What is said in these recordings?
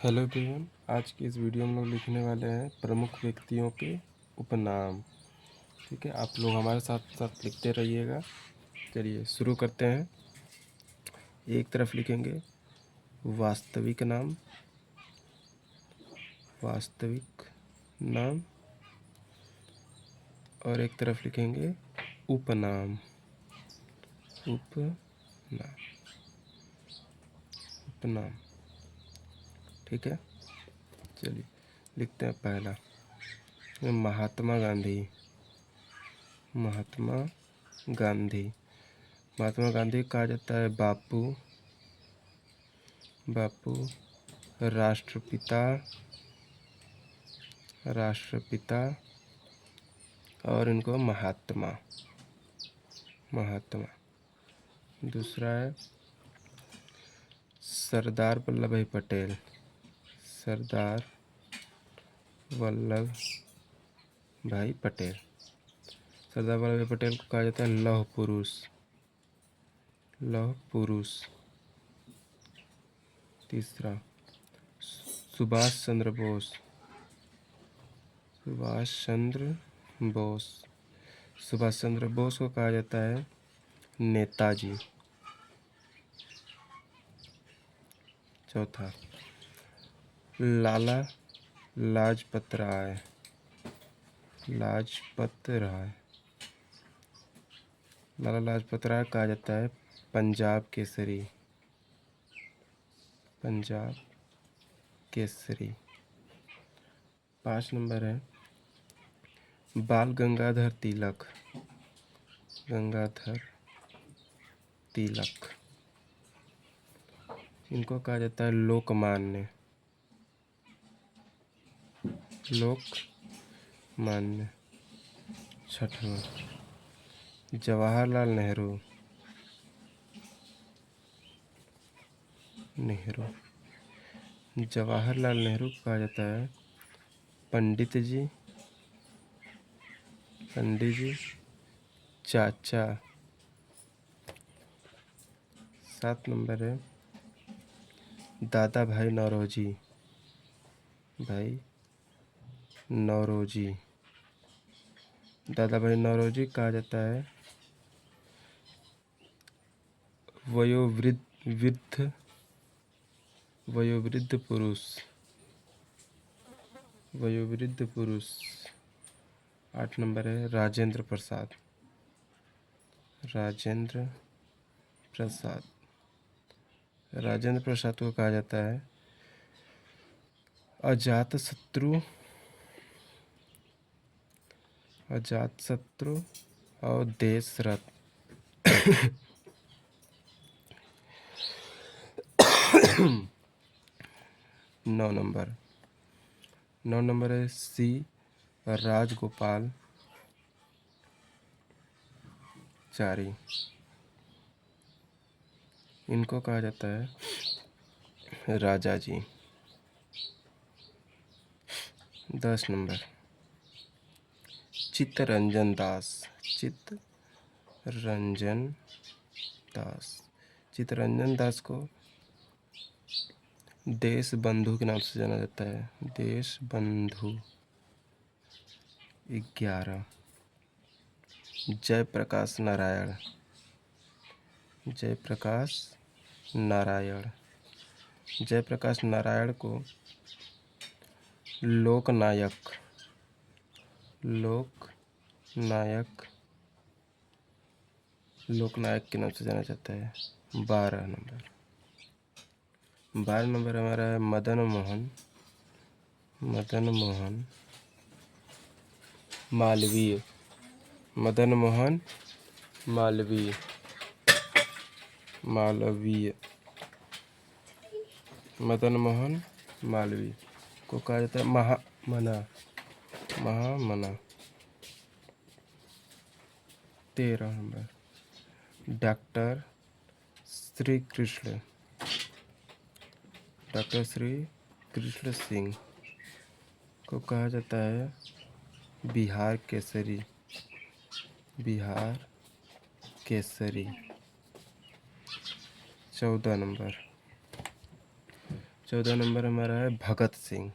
Hello everyone, आज की इस वीडियो में हम लोग लिखने वाले हैं प्रमुख व्यक्तियों के उपनाम। ठीक है, आप लोग हमारे साथ साथ लिखते रहिएगा। चलिए शुरू करते हैं। एक तरफ लिखेंगे वास्तविक नाम, वास्तविक नाम, और एक तरफ लिखेंगे उपनाम, उपनाम, उपनाम। ठीक है, चलिए लिखते हैं। पहला महात्मा गांधी, महात्मा गांधी। महात्मा गांधी को कहा जाता है बापू, बापू। राष्ट्रपिता, राष्ट्रपिता, और इनको महात्मा, महात्मा। दूसरा है सरदार वल्लभ भाई पटेल, सरदार वल्लभ भाई पटेल। सरदार वल्लभ भाई पटेल को कहा जाता है लौह पुरुष, लौह पुरुष। तीसरा सुभाष चंद्र बोस, सुभाष चंद्र बोस। सुभाष चंद्र बोस को कहा जाता है नेताजी। चौथा लाला लाजपत राय, लाजपत राय। लाला लाजपत राय कहा जाता है पंजाब केसरी, पंजाब केसरी। 5 नंबर है बाल गंगाधर तिलक, गंगाधर तिलक। इनको कहा जाता है लोकमान्य, लोकमान्य। छठवां जवाहरलाल नेहरू, नेहरू। जवाहरलाल नेहरू को कहा जाता है पंडित जी, पंडित जी, चाचा। 7 नंबर है दादा भाई नौरोजी, भाई नौरोजी। दादा भाई नौरोजी कहा जाता है वयोवृद्ध, वयोवृद्ध पुरुष, वयोवृद्ध पुरुष। 8 नंबर है राजेंद्र प्रसाद, राजेंद्र प्रसाद। राजेंद्र प्रसाद को कहा जाता है अजात शत्रु, अजात शत्रु और देशरथ। 9 नंबर, 9 नंबर है सी राजगोपाल चारी। इनको कहा जाता है राजा जी। 10 नंबर चित्तरंजन दास, चित्तरंजन दास। चित्तरंजन दास को देश बंधु के नाम से जाना जाता है, देश बंधु। 11 जयप्रकाश नारायण, जयप्रकाश नारायण। जयप्रकाश नारायण को लोकनायक, लोकनायक, लोकनायक के नाम से जाना जाता है। 12 नंबर, 12 नंबर हमारा है मदन मोहन, मदन मोहन मालवीय, मदन मोहन मालवीय, मालवीय। मदन मोहन मालवीय को कहा जाता है महामना, महामना। 13 number doctor Shri Krishna, doctor Shri Krishna Singh को कहा जाता है बिहार केसरी, बिहार केसरी। 14 नंबर, 14 नंबर हमारा है भगत सिंह।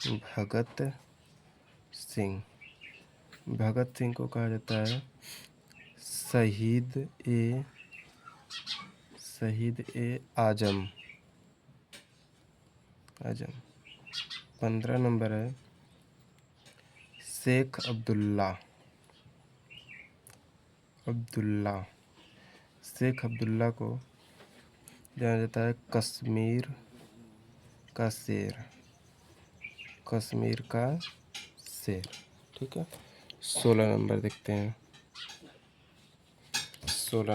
भगत सिंह, भगत सिंह को कहा जाता है शहीद ए आजम। 15 नंबर है शेख अब्दुल्ला। शेख अब्दुल्ला को जाना जाता है कश्मीर का शेर। ठीक है। 16 नंबर देखते हैं। 16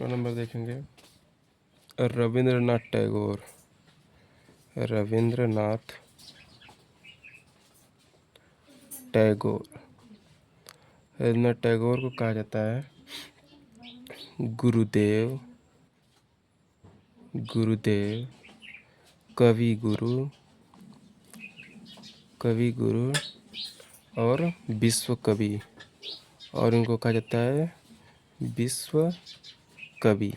नंबर देखेंगे रविंद्रनाथ टैगोर। रविंद्रनाथ टैगोर को कहा जाता है गुरुदेव, कवि गुरु और विश्व कवि, और इनको कहा जाता है विश्व कवि।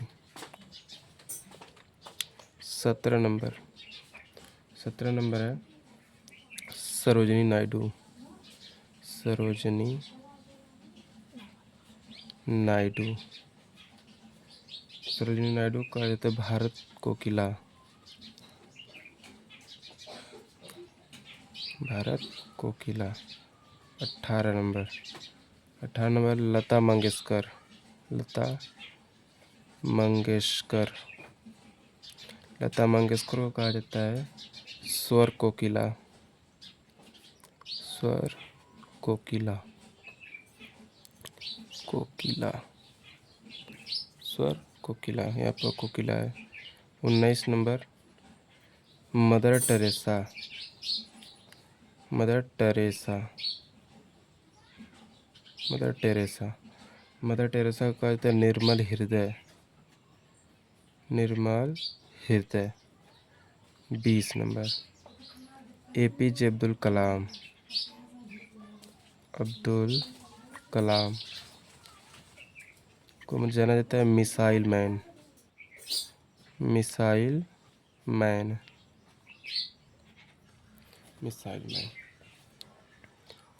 17 नंबर है सरोजिनी नायडू। सरोजिनी नायडू कहा जाता है भारत कोकिला। 18 नंबर लता मंगेशकर। लता मंगेशकर को कहा जाता है स्वर कोकिला। यहाँ पर कोकिला है। 19 number mother Teresa. Mother Teresa को कहा जाता है निर्मल हृदय। 20 नंबर APJ अब्दुल कलाम को जाना जाता है missile man.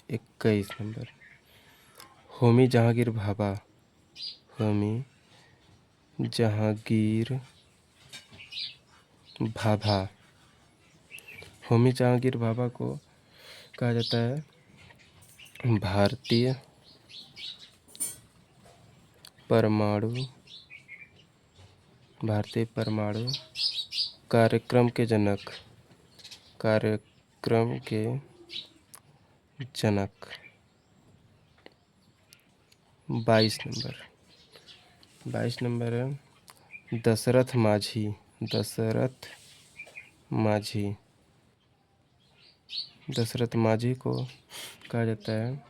21 number Homi Jahangir Bhabha. Homi Jahangir Bhabha को कहा जाता है भारतीय परमाणु कार्यक्रम के जनक। 22 नंबर है दशरथ माझी को कहा जाता है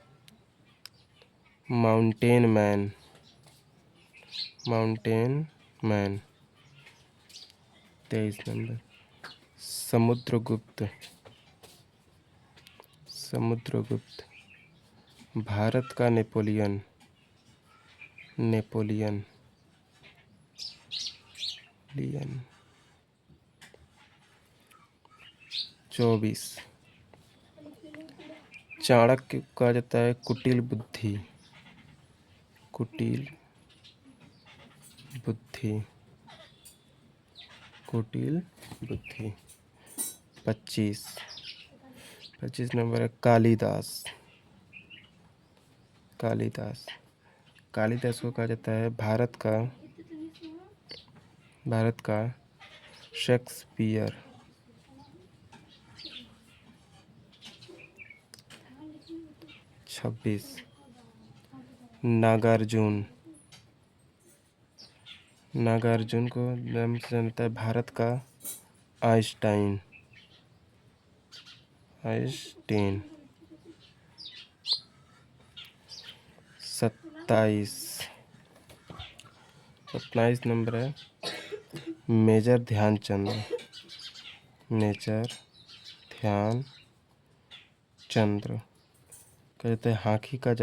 mountain man. 23 number Samudragupta Bharat का नेपोलियन। 24 चाणक्य को कहा जाता है कुटिल बुद्धि। 25 नंबर है कालिदास को कहा जाता है भारत का शेक्सपियर। 26 नागार्जुन को नाम से जानता है भारत का आइंस्टाइन। 27 नंबर है मेजर ध्यानचंद। कहते हैं हॉकी का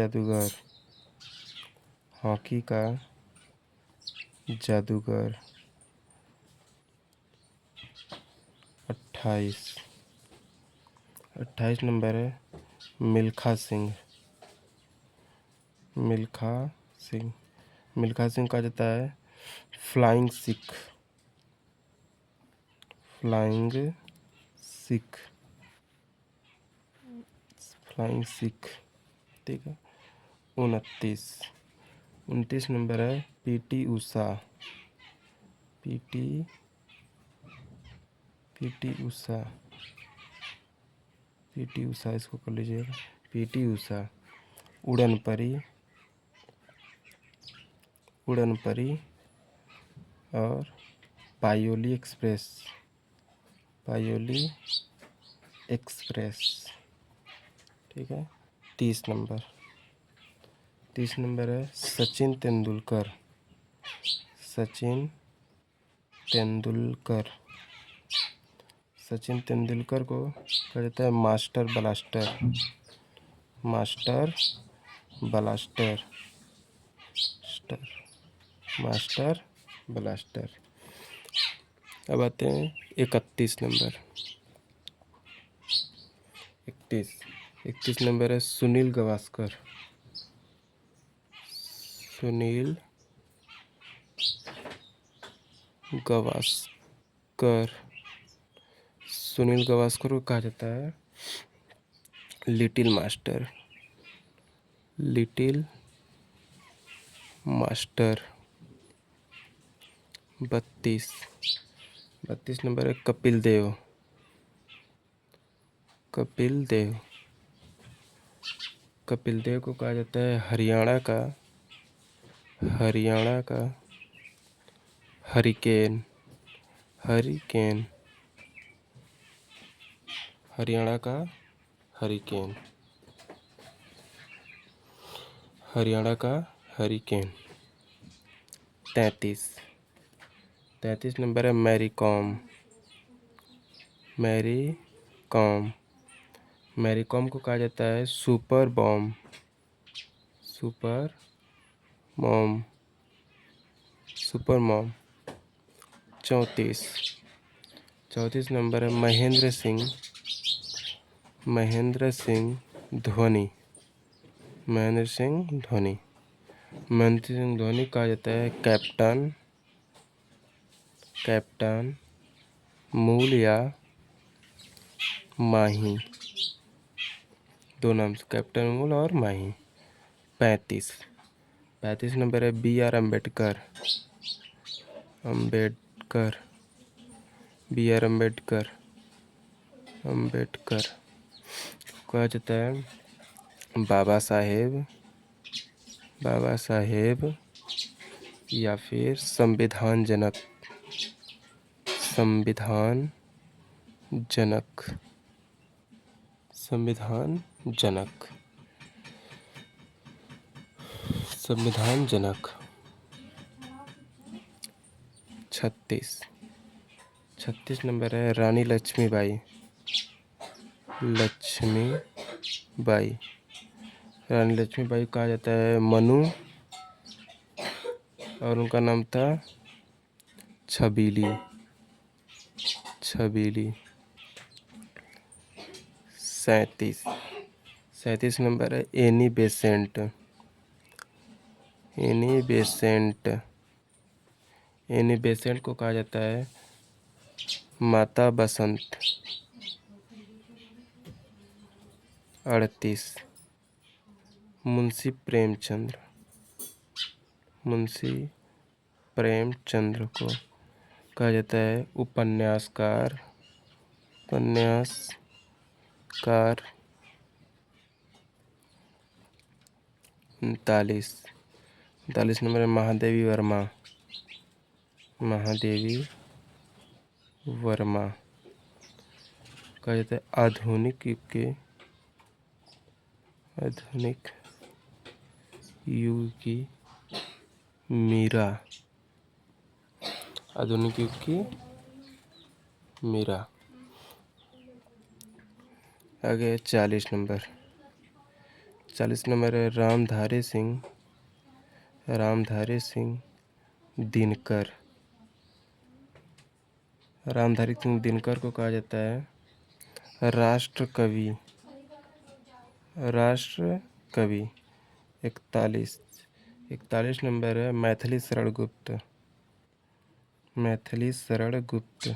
जादूगर। 28 नंबर है मिल्खा सिंह। मिल्खा सिंह मिल्खा सिंह कहा जाता है flying Sikh. Flying Sikh flying Sikh ठीक है। 29 नंबर है पीटी ऊषा। पीटी ऊषा इसको कर लीजिएगा। पीटी ऊषा उड़न परी और पायोली एक्सप्रेस ठीक है। 30 नंबर है सचिन तेंदुलकर। सचिन तेंदुलकर को कहा जाता है मास्टर ब्लास्टर। अब आते हैं 31 नंबर। 31 नंबर है सुनील गावस्कर। सुनील गावस्कर को कहा जाता है लिटिल मास्टर। 32 नंबर है कपिल देव। कपिल देव को कहा जाता है हरियाणा का हरिकेन। हरियाणा का हरिकेन। 33 नंबर है मैरी कॉम को कहा जाता है सुपर मॉम। 34 नंबर है महेंद्र सिंह धोनी। महेंद्र सिंह धोनी कहा जाता है कैप्टन मूल या माही। 2 नाम से कैप्टन मूल और माही। 35 नंबर है बी आर अम्बेडकर। कहा जाता है बाबा साहेब या फिर संविधान जनक। 36 नंबर है रानी लक्ष्मीबाई। रानी लक्ष्मीबाई कहा जाता है मनु और उनका नाम था छबीली। 37 नंबर है एनी बेसेंट को कहा जाता है माता बसंत। 38 मुंशी प्रेमचंद्र को कहा जाता है उपन्यासकार। 39 नंबर है महादेवी वर्मा कहा जाता है आधुनिक युग की मीरा। आगे 40 नंबर है रामधारी सिंह दिनकर। रामधारी सिंह दिनकर को कहा जाता है राष्ट्र कवि। राष्ट्र कवि। 41 नंबर है मैथिली शरण गुप्त। मैथिली शरण गुप्त।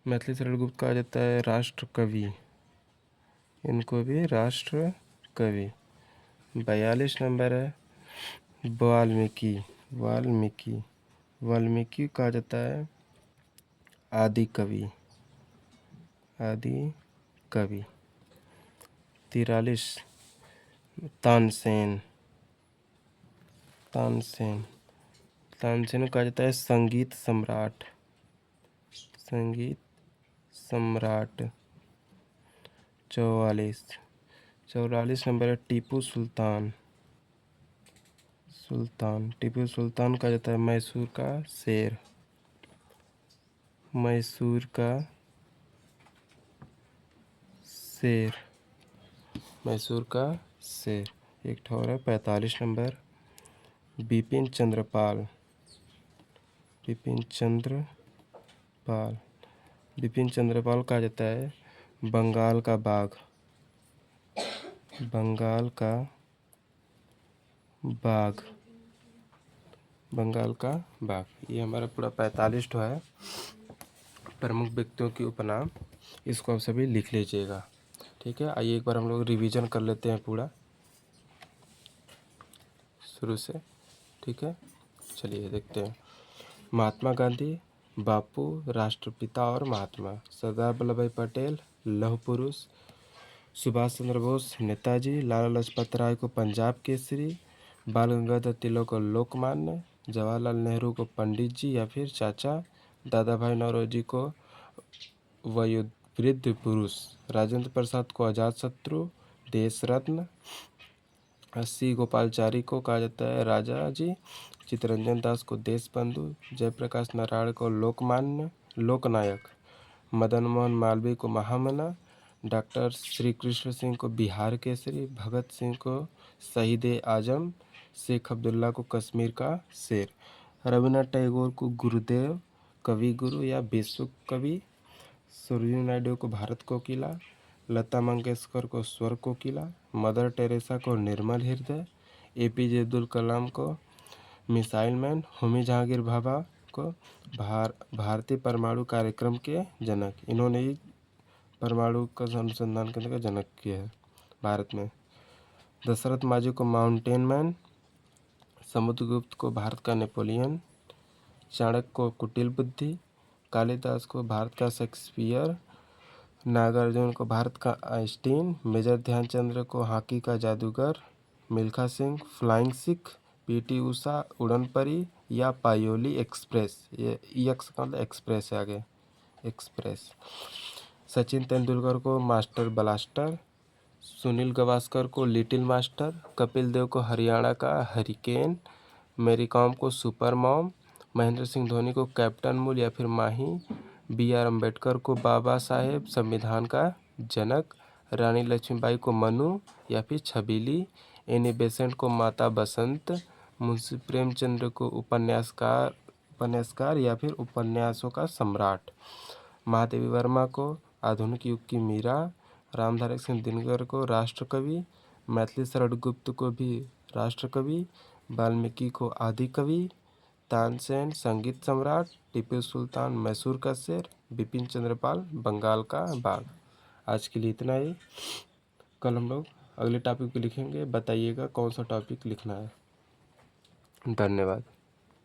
मैथिली शरण गुप्त कहा जाता है राष्ट्र कवि। इनको भी राष्ट्र कवि। 42 नंबर है वाल्मीकि। वाल्मीकि। वाल्मीकि कहा जाता है आदि कवि। आदि कवि। 43 तानसेन। तानसेन। तानसेन कहा जाता है संगीत सम्राट। संगीत सम्राट। 44 नंबर है टीपू सुल्तान। टीपू सुल्तान कहा जाता है मैसूर का शेर। मैसूर का शेर। मैसूर का शेर। एक ठौर है 45 नंबर बिपिन चंद्रपाल। बिपिन चंद्रपाल। बिपिन चंद्रपाल कहा जाता है बंगाल का बाघ। बंगाल का बाघ। बंगाल का बाघ। ये हमारा पूरा 45 ठो है प्रमुख व्यक्तियों की उपनाम। इसको आप सभी लिख लीजिएगा। ठीक है, आइए एक बार हम लोग रिवीजन कर लेते हैं पूरा शुरू से। ठीक है, चलिए देखते हैं। महात्मा गांधी बापू, राष्ट्रपिता और महात्मा। सरदार वल्लभ भाई पटेल लौह पुरुष। सुभाष चंद्र बोस नेताजी। लाला लाजपत राय को पंजाब केसरी। बाल गंगाधर तिलक को लोकमान्य। जवाहरलाल नेहरू को पंडित जी या फिर चाचा। दादा भाई नौरोजी को वयोवृद्ध पुरुष। राजेंद्र प्रसाद को अजात शत्रु देश रत्न। सी गोपालचारी को कहा जाता है राजा जी। चित्तरंजन दास को देशबंधु। जयप्रकाश नारायण को लोकमान्य लोकनायक। मदन मोहन मालवीय को महामना। डॉक्टर श्री कृष्ण सिंह को बिहार केसरी। भगत सिंह को शहीद आजम। शेख अब्दुल्ला को कश्मीर का शेर। रविन्द्रनाथ टैगोर को गुरुदेव कवि गुरु या विश्व कवि। सरोजिनी नायडू को भारत कोकिला। लता मंगेशकर को स्वर कोकिला। मदर टेरेसा को निर्मल हृदय। एपीजे अब्दुल कलाम को मिसाइल मैन। होमी जहांगीर भाभा को भारतीय परमाणु कार्यक्रम के जनक। इन्होंने ही परमाणु का अनुसंधान करने का जनक किया है भारत में। दशरथ माझी को माउंटेन मैन। समुद्रगुप्त को भारत का नेपोलियन। चाणक्य को कुटिल बुद्धि। कालिदास को भारत का शेक्सपियर। नागार्जुन को भारत का आइंस्टीन। मेजर ध्यानचंद्र को हॉकी का जादूगर। मिल्खा सिंह फ्लाइंग सिख। पीटी उषा उड़न परी या पायोली एक्सप्रेस। ये एक्स का मतलब एक्सप्रेस है आगे एक्सप्रेस। सचिन तेंदुलकर को मास्टर ब्लास्टर। सुनील गावस्कर को लिटिल मास्टर। कपिल देव को हरियाणा का हरिकेन। मैरी कॉम को सुपर मॉम। महेंद्र सिंह धोनी को कैप्टन मूल या फिर माही। बी.आर. अम्बेडकर को बाबा साहेब संविधान का जनक। रानी लक्ष्मीबाई को मनु या फिर छबीली। एनी बेसेंट को माता बसंत। मुंशी प्रेमचंद्र को उपन्यासकार या फिर उपन्यासों का सम्राट। महादेवी वर्मा को आधुनिक युग की मीरा। रामधारी सिंह दिनकर को राष्ट्रकवि। मैथिली शरण गुप्त को भी राष्ट्रकवि। वाल्मीकि को आदि कवि। तानसेन संगीत सम्राट। टीपू सुल्तान मैसूर का शेर। बिपिन चंद्रपाल बंगाल का बाघ। आज के लिए इतना ही। कल हम लोग अगले टॉपिक पे लिखेंगे। बताइएगा कौन सा टॉपिक लिखना है। धन्यवाद।